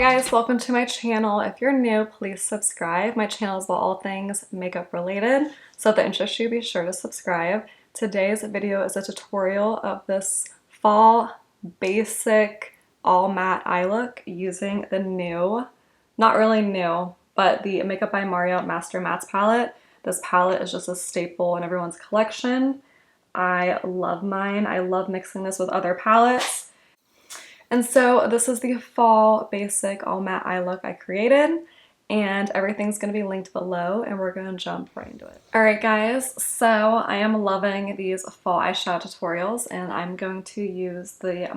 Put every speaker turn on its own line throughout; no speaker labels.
guys, welcome to my channel. If you're new, please subscribe. My channel is about all things makeup related, so if that interests you, be sure to subscribe. Today's video is a tutorial of this fall basic all matte eye look using the new, not really new, but the Makeup by Mario Master Mattes palette. This palette is just a staple in everyone's collection. I love mine. I love mixing this with other palettes. And so this is the fall basic all matte eye look I created, and everything's going to be linked below, and we're going to jump right into it. Alright guys, so I am loving these fall eyeshadow tutorials, and I'm going to use the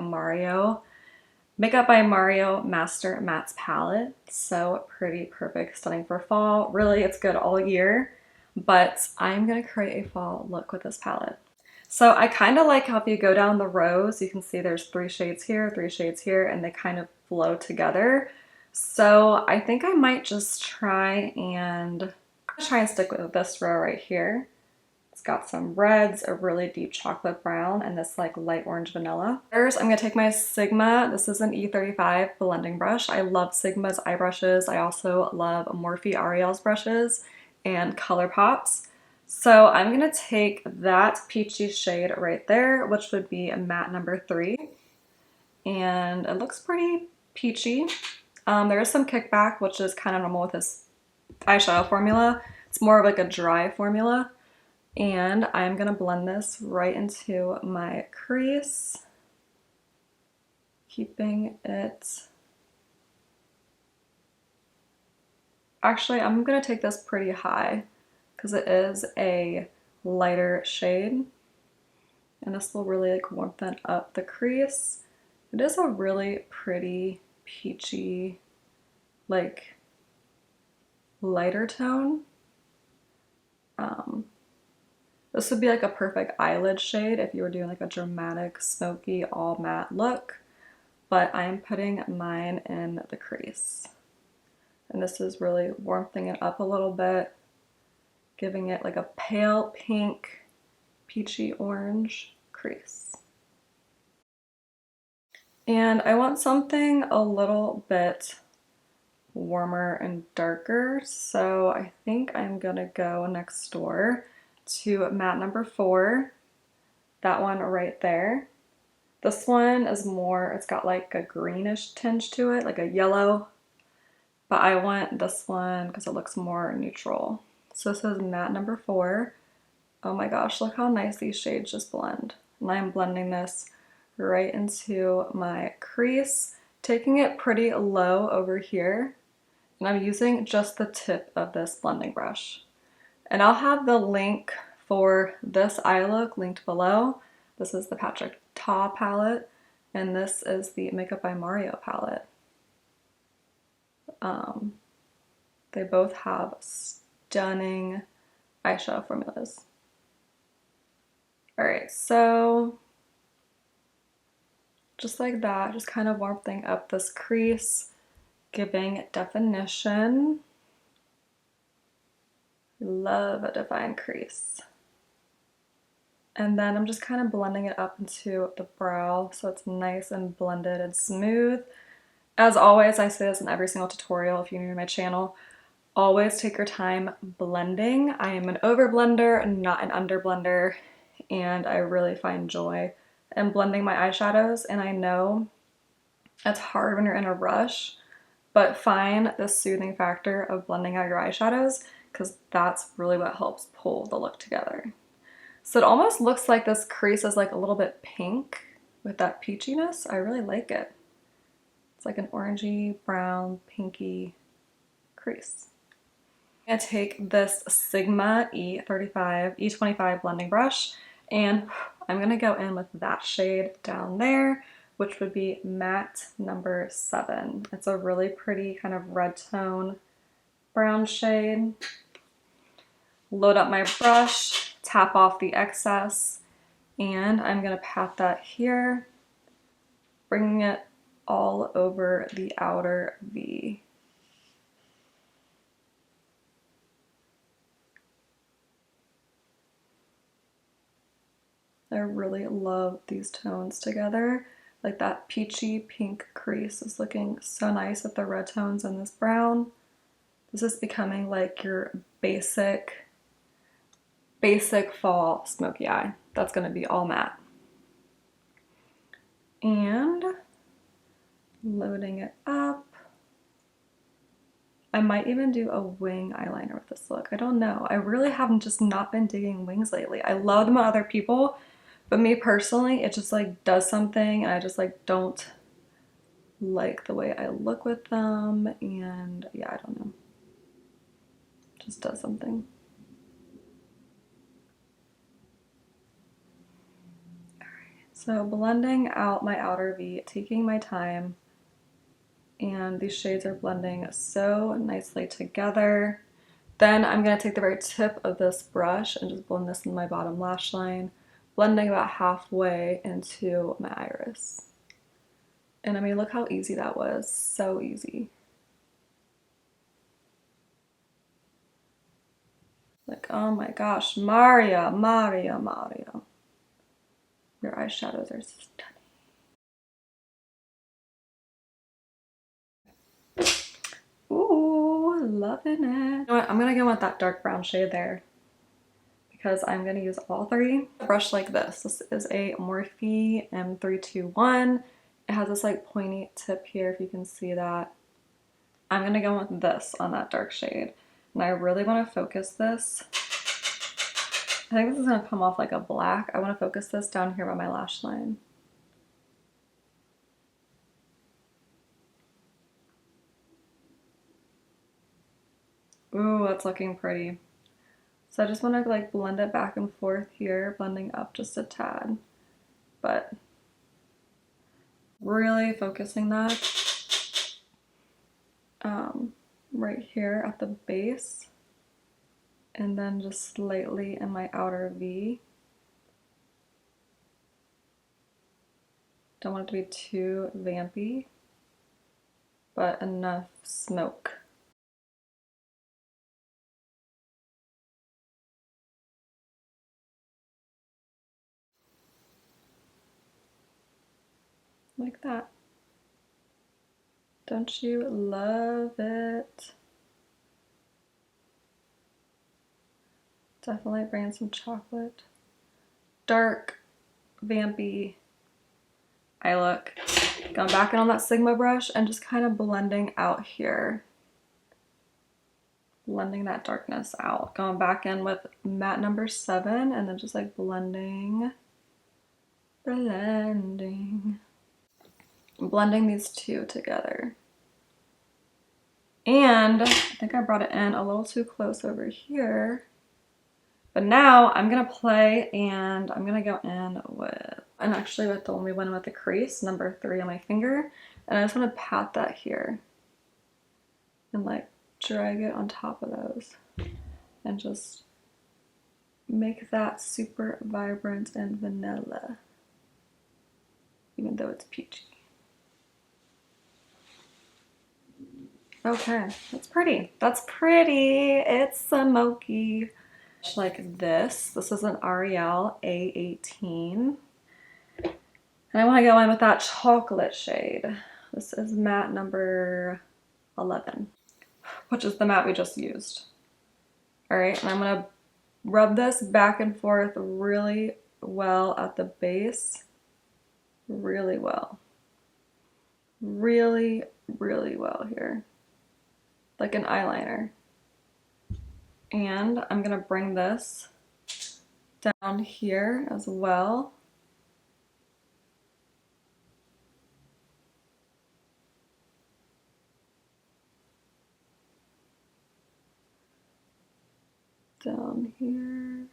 Makeup by Mario Master Mattes palette. So pretty, perfect, stunning for fall. Really, it's good all year, but I'm going to create a fall look with this palette. So I kind of like how if you go down the rows, you can see there's 3 shades here, 3 shades here, and they kind of flow together. So I think I might just try and stick with this row right here. It's got some reds, a really deep chocolate brown, and this like light orange vanilla. First, I'm gonna take my Sigma. This is an E35 blending brush. I love Sigma's eye brushes. I also love Morphe Ariel's brushes and ColourPop's. So I'm gonna take that peachy shade right there, which would be a matte number 3. And it looks pretty peachy. There is some kickback, which is kind of normal with this eyeshadow formula. It's more of like a dry formula. And I'm gonna blend this right into my crease, keeping it... Actually, I'm gonna take this pretty high, because it is a lighter shade, and this will really like warm up the crease. It is a really pretty peachy, like lighter tone. This would be like a perfect eyelid shade if you were doing like a dramatic smoky all matte look, but I'm putting mine in the crease, and this is really warming it up a little bit, giving it like a pale pink, peachy orange crease. And I want something a little bit warmer and darker, so I think I'm gonna go next door to matte number 4, that one right there. This one is more, it's got like a greenish tinge to it, like a yellow, but I want this one because it looks more neutral. So this is matte number 4. Oh my gosh, look how nice these shades just blend. And I'm blending this right into my crease, taking it pretty low over here. And I'm using just the tip of this blending brush. And I'll have the link for this eye look linked below. This is the Patrick Ta palette, and this is the Makeup by Mario palette. They both have stunning eyeshadow formulas. Alright, so just like that, just kind of warming up this crease, giving definition. Love a defined crease. And then I'm just kind of blending it up into the brow so it's nice and blended and smooth. As always, I say this in every single tutorial if you're new to my channel, always take your time blending. I am an over blender, not an under blender, and I really find joy in blending my eyeshadows. And I know it's hard when you're in a rush, but find the soothing factor of blending out your eyeshadows, because that's really what helps pull the look together. So it almost looks like this crease is like a little bit pink with that peachiness. I really like it. It's like an orangey, brown, pinky crease. I'm gonna take this Sigma E25 blending brush, and I'm gonna go in with that shade down there, which would be matte number 7. It's a really pretty kind of red tone brown shade. Load up my brush, tap off the excess, and I'm gonna pat that here, bringing it all over the outer V. I really love these tones together. Like that peachy pink crease is looking so nice with the red tones and this brown. This is becoming like your basic fall smoky eye. That's gonna be all matte. And loading it up. I might even do a wing eyeliner with this look. I don't know. I really haven't just not been digging wings lately. I love them on other people, but me personally, it just like does something and I just like don't like the way I look with them, and yeah, I don't know. Just does something. Alright, so blending out my outer V, taking my time, and these shades are blending so nicely together. Then I'm going to take the very tip of this brush and just blend this in my bottom lash line, blending about halfway into my iris. And I mean, look how easy that was. So easy. Like, oh my gosh, Mario. Your eyeshadows are stunning. Ooh, loving it. You know what? I'm gonna go with that dark brown shade there because I'm gonna use all three. A brush like this. This is a Morphe M321. It has this like pointy tip here, if you can see that. I'm gonna go with this on that dark shade. And I really wanna focus this. I think this is gonna come off like a black. I wanna focus this down here by my lash line. Ooh, that's looking pretty. So I just want to like blend it back and forth here, blending up just a tad, but really focusing that right here at the base, and then just slightly in my outer V. Don't want it to be too vampy, but enough smoke. Like that. Don't you love it? Definitely bringing some chocolate. Dark, vampy eye look. Going back in on that Sigma brush and just kind of blending out here. Blending that darkness out. Going back in with matte number 7 and then just like blending. Blending these two together. And I think I brought it in a little too close over here. But now I'm gonna play and I'm gonna go in with, and actually with the one we went with the crease, number 3 on my finger. And I just wanna pat that here and like drag it on top of those and just make that super vibrant and vanilla, even though it's peachy. Okay, that's pretty. That's pretty. It's smoky. Like this. This is an Ariel A18. And I want to go in with that chocolate shade. This is matte number 11, which is the matte we just used. All right, and I'm going to rub this back and forth really well at the base. Really well. Really, really well here. Like an eyeliner. And I'm gonna bring this down here as well. Down here.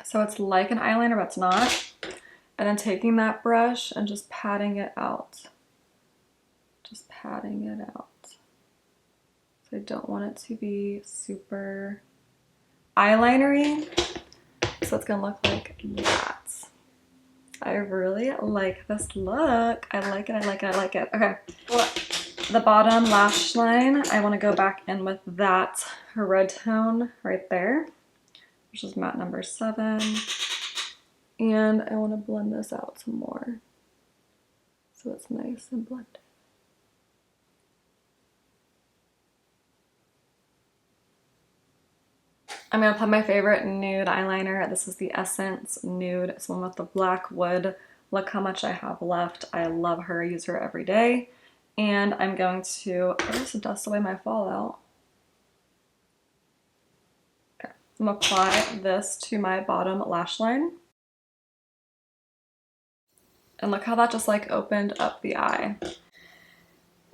So it's like an eyeliner, but it's not. And then taking that brush and just patting it out. Just patting it out. So I don't want it to be super eyelinery. So it's gonna look like that. I really like this look. I like it, I like it, I like it. Okay. The bottom lash line, I want to go back in with that red tone right there, which is matte number 7. And I want to blend this out some more so it's nice and blended. I'm going to put my favorite nude eyeliner. This is the Essence Nude. It's one with the black wood. Look how much I have left. I love her. I use her every day. And I'm going to just dust away my fallout. Okay. I'm going to apply this to my bottom lash line. And look how that just like opened up the eye.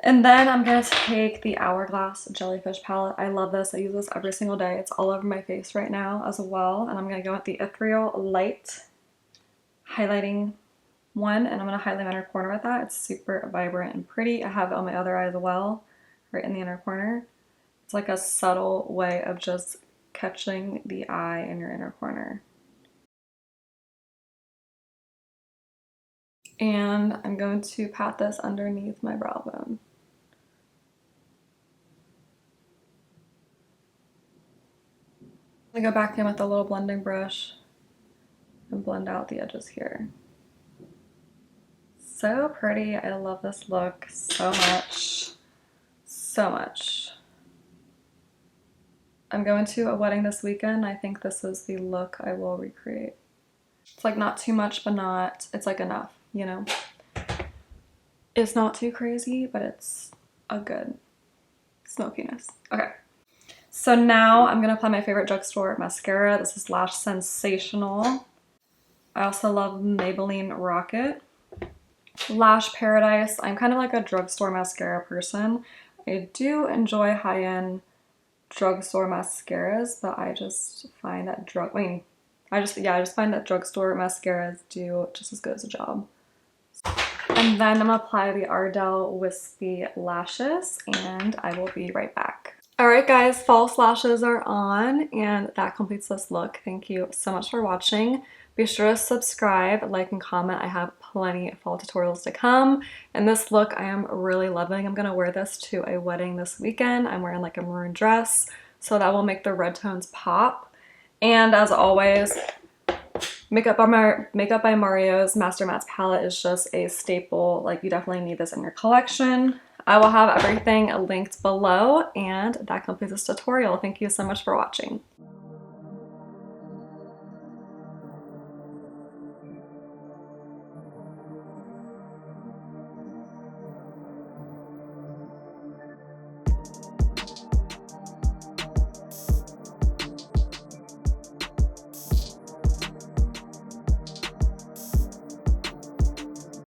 And then I'm going to take the Hourglass Jellyfish palette. I love this. I use this every single day. It's all over my face right now as well. And I'm going to go with the Ethereal Light highlighting one. And I'm going to highlight my inner corner with that. It's super vibrant and pretty. I have it on my other eye as well, right in the inner corner. It's like a subtle way of just catching the eye in your inner corner. And I'm going to pat this underneath my brow bone. I'm going to go back in with a little blending brush and blend out the edges here. So pretty. I love this look so much. So much. I'm going to a wedding this weekend. I think this is the look I will recreate. It's like not too much, but not, it's like enough, you know? It's not too crazy, but it's a good smokiness. Okay. So now I'm going to apply my favorite drugstore mascara. This is Lash Sensational. I also love Maybelline Rocket. Lash Paradise. I'm kind of like a drugstore mascara person. I do enjoy high-end drugstore mascaras, but I just find that I just find that drugstore mascaras do just as good as a job. And then I'm gonna apply the Ardell Wispy Lashes, and I will be right back. Alright guys, false lashes are on, and that completes this look. Thank you so much for watching. Be sure to subscribe, like, and comment. I have plenty of fall tutorials to come. And this look I am really loving. I'm going to wear this to a wedding this weekend. I'm wearing like a maroon dress, so that will make the red tones pop. And as always, Makeup by Mario's Master Mattes palette is just a staple. Like, you definitely need this in your collection. I will have everything linked below, and that completes this tutorial. Thank you so much for watching.